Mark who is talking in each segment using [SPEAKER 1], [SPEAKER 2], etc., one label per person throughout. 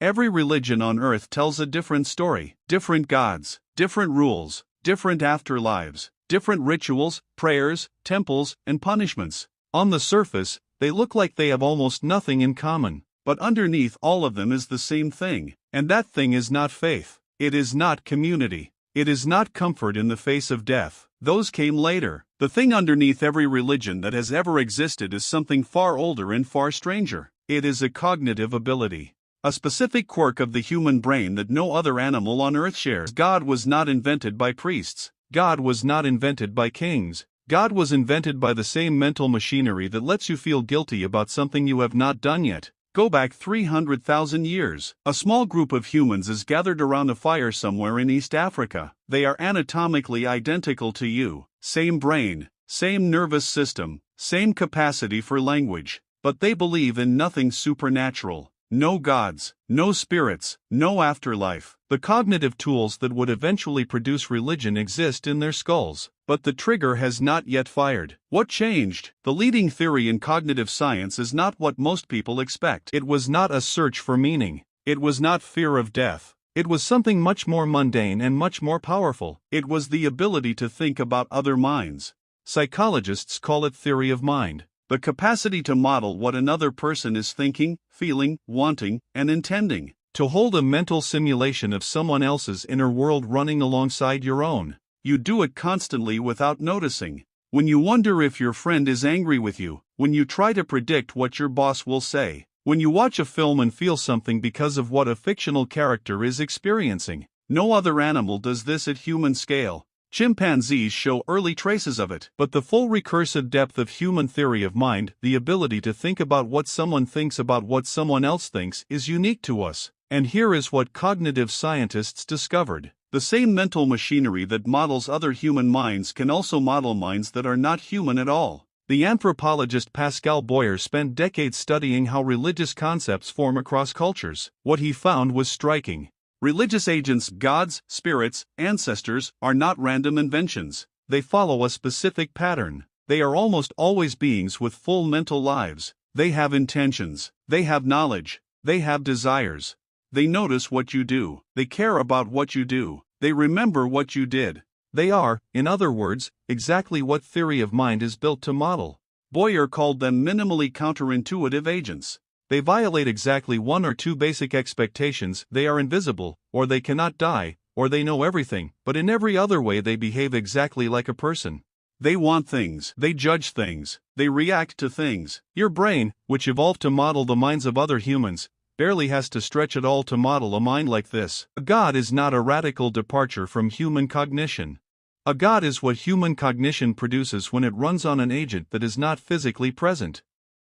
[SPEAKER 1] Every religion on earth tells a different story, different gods, different rules, different afterlives, different rituals, prayers, temples, and punishments. On the surface, they look like they have almost nothing in common, but underneath all of them is the same thing, and that thing is not faith. It is not community. It is not comfort in the face of death. Those came later. The thing underneath every religion that has ever existed is something far older and far stranger. It is a cognitive ability. A specific quirk of the human brain that no other animal on earth shares. God was not invented by priests. God was not invented by kings. God was invented by the same mental machinery that lets you feel guilty about something you have not done yet. Go back 300,000 years. A small group of humans is gathered around a fire somewhere in East Africa. They are anatomically identical to you. Same brain, same nervous system, same capacity for language. But they believe in nothing supernatural. No gods, no spirits, no afterlife. The cognitive tools that would eventually produce religion exist in their skulls, but the trigger has not yet fired. What changed? The leading theory in cognitive science is not what most people expect. It was not a search for meaning. It was not fear of death. It was something much more mundane and much more powerful. It was the ability to think about other minds. Psychologists call it theory of mind. The capacity to model what another person is thinking, feeling, wanting, and intending. To hold a mental simulation of someone else's inner world running alongside your own. You do it constantly without noticing. When you wonder if your friend is angry with you, when you try to predict what your boss will say, when you watch a film and feel something because of what a fictional character is experiencing. No other animal does this at human scale. Chimpanzees show early traces of it, but the full recursive depth of human theory of mind, the ability to think about what someone thinks about what someone else thinks, is unique to us. And here is what cognitive scientists discovered. The same mental machinery that models other human minds can also model minds that are not human at all. The anthropologist Pascal Boyer spent decades studying how religious concepts form across cultures. What he found was striking. Religious agents, gods, spirits, ancestors, are not random inventions. They follow a specific pattern. They are almost always beings with full mental lives. They have intentions. They have knowledge. They have desires. They notice what you do. They care about what you do. They remember what you did. They are, in other words, exactly what theory of mind is built to model. Boyer called them minimally counterintuitive agents. They violate exactly one or two basic expectations. They are invisible, or they cannot die, or they know everything, but in every other way they behave exactly like a person. They want things. They judge things. They react to things. Your brain, which evolved to model the minds of other humans, barely has to stretch at all to model a mind like this. A god is not a radical departure from human cognition. A god is what human cognition produces when it runs on an agent that is not physically present.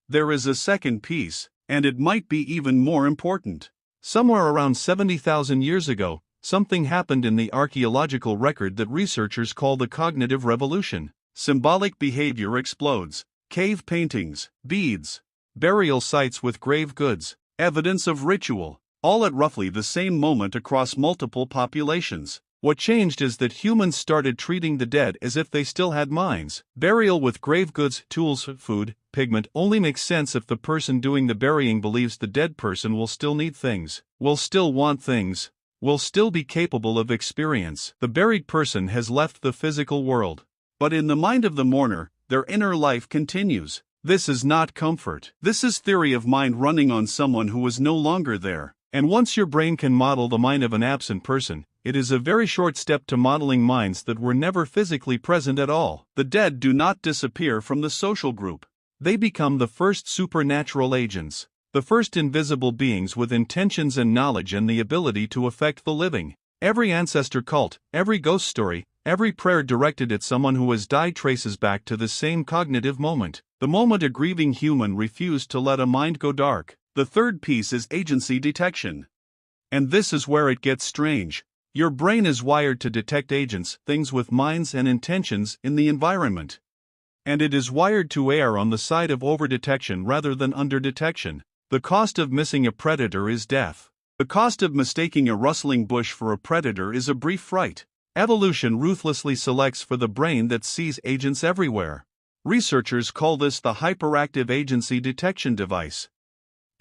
[SPEAKER 1] There is a second piece, and it might be even more important. Somewhere around 70,000 years ago, something happened in the archaeological record that researchers call the cognitive revolution. Symbolic behavior explodes. Cave paintings, beads, burial sites with grave goods, evidence of ritual, all at roughly the same moment across multiple populations. What changed is that humans started treating the dead as if they still had minds. Burial with grave goods, tools, food, pigment only makes sense if the person doing the burying believes the dead person will still need things, will still want things, will still be capable of experience. The buried person has left the physical world. But in the mind of the mourner, their inner life continues. This is not comfort. This is theory of mind running on someone who is no longer there. And once your brain can model the mind of an absent person, it is a very short step to modeling minds that were never physically present at all. The dead do not disappear from the social group. They become the first supernatural agents, the first invisible beings with intentions and knowledge and the ability to affect the living. Every ancestor cult, every ghost story, every prayer directed at someone who has died traces back to the same cognitive moment, the moment a grieving human refused to let a mind go dark. The third piece is agency detection. And this is where it gets strange. Your brain is wired to detect agents, things with minds and intentions, in the environment. And it is wired to err on the side of overdetection rather than underdetection. The cost of missing a predator is death. The cost of mistaking a rustling bush for a predator is a brief fright. Evolution ruthlessly selects for the brain that sees agents everywhere. Researchers call this the hyperactive agency detection device.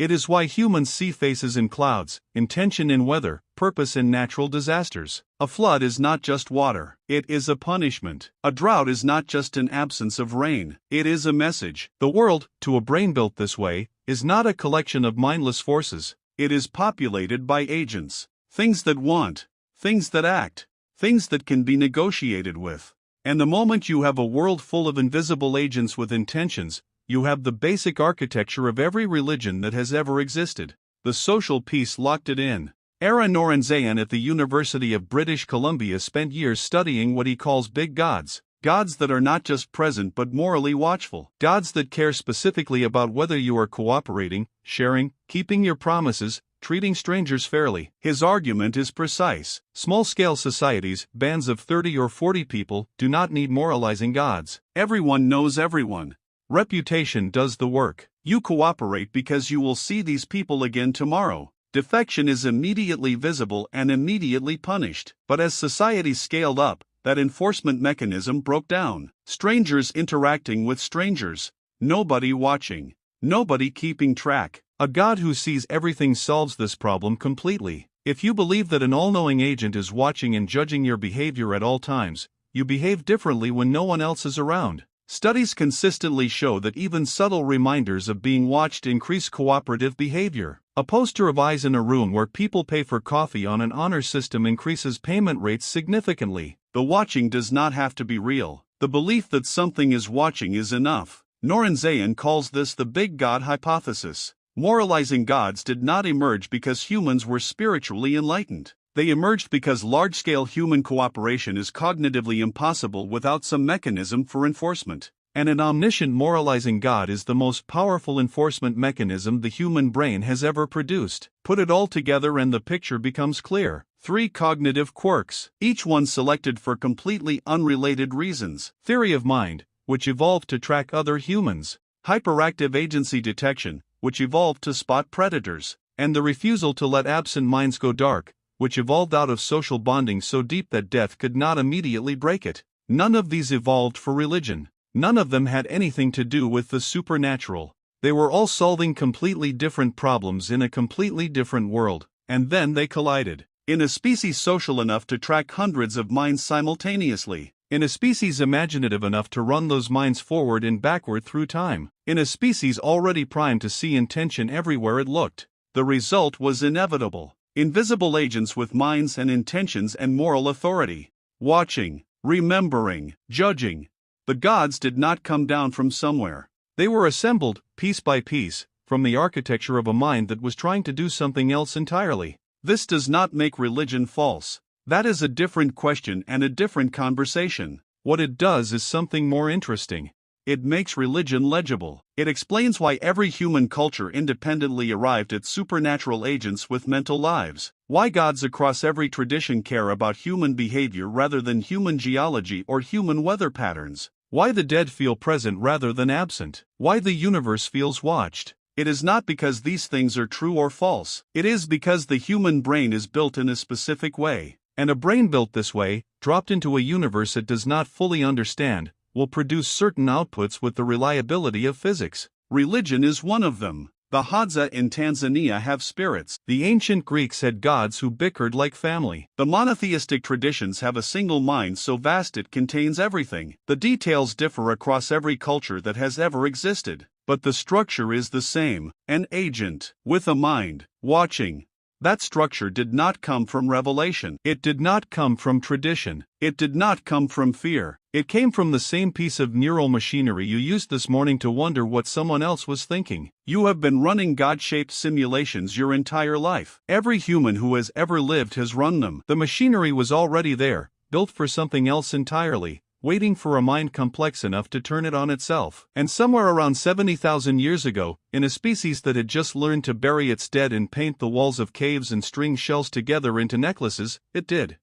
[SPEAKER 1] It is why humans see faces in clouds, intention in weather, purpose in natural disasters. A flood is not just water, it is a punishment. A drought is not just an absence of rain, it is a message. The world, to a brain built this way, is not a collection of mindless forces, it is populated by agents. Things that want, things that act, things that can be negotiated with. And the moment you have a world full of invisible agents with intentions, you have the basic architecture of every religion that has ever existed. The social peace locked it in. Ara Norenzayan at the University of British Columbia spent years studying what he calls big gods. Gods that are not just present but morally watchful. Gods that care specifically about whether you are cooperating, sharing, keeping your promises, treating strangers fairly. His argument is precise. Small-scale societies, bands of 30 or 40 people, do not need moralizing gods. Everyone knows everyone. Reputation does the work. You cooperate because you will see these people again tomorrow. Defection is immediately visible and immediately punished. But as society scaled up, that enforcement mechanism broke down. Strangers interacting with strangers. Nobody watching. Nobody keeping track. A God who sees everything solves this problem completely. If you believe that an all-knowing agent is watching and judging your behavior at all times, you behave differently when no one else is around. Studies consistently show that even subtle reminders of being watched increase cooperative behavior. A poster of eyes in a room where people pay for coffee on an honor system increases payment rates significantly. The watching does not have to be real. The belief that something is watching is enough. Norenzayan calls this the big God hypothesis. Moralizing gods did not emerge because humans were spiritually enlightened. They emerged because large-scale human cooperation is cognitively impossible without some mechanism for enforcement. And an omniscient moralizing God is the most powerful enforcement mechanism the human brain has ever produced. Put it all together and the picture becomes clear. 3 cognitive quirks, each one selected for completely unrelated reasons. Theory of mind, which evolved to track other humans. Hyperactive agency detection, which evolved to spot predators. And the refusal to let absent minds go dark, which evolved out of social bonding so deep that death could not immediately break it. None of these evolved for religion. None of them had anything to do with the supernatural. They were all solving completely different problems in a completely different world, and then they collided. In a species social enough to track hundreds of minds simultaneously. In a species imaginative enough to run those minds forward and backward through time. In a species already primed to see intention everywhere it looked. The result was inevitable. Invisible agents with minds and intentions and moral authority. Watching, remembering, judging. The gods did not come down from somewhere. They were assembled, piece by piece, from the architecture of a mind that was trying to do something else entirely. This does not make religion false. That is a different question and a different conversation. What it does is something more interesting. It makes religion legible. It explains why every human culture independently arrived at supernatural agents with mental lives. Why gods across every tradition care about human behavior rather than human geology or human weather patterns. Why the dead feel present rather than absent. Why the universe feels watched. It is not because these things are true or false. It is because the human brain is built in a specific way. And a brain built this way, dropped into a universe it does not fully understand, will produce certain outputs with the reliability of physics. Religion is one of them. The Hadza in Tanzania have spirits. The ancient Greeks had gods who bickered like family. The monotheistic traditions have a single mind so vast it contains everything. The details differ across every culture that has ever existed. But the structure is the same, an agent, with a mind, watching. That structure did not come from revelation. It did not come from tradition. It did not come from fear. It came from the same piece of neural machinery you used this morning to wonder what someone else was thinking. You have been running God-shaped simulations your entire life. Every human who has ever lived has run them. The machinery was already there, built for something else entirely, waiting for a mind complex enough to turn it on itself. And somewhere around 70,000 years ago, in a species that had just learned to bury its dead and paint the walls of caves and string shells together into necklaces, it did.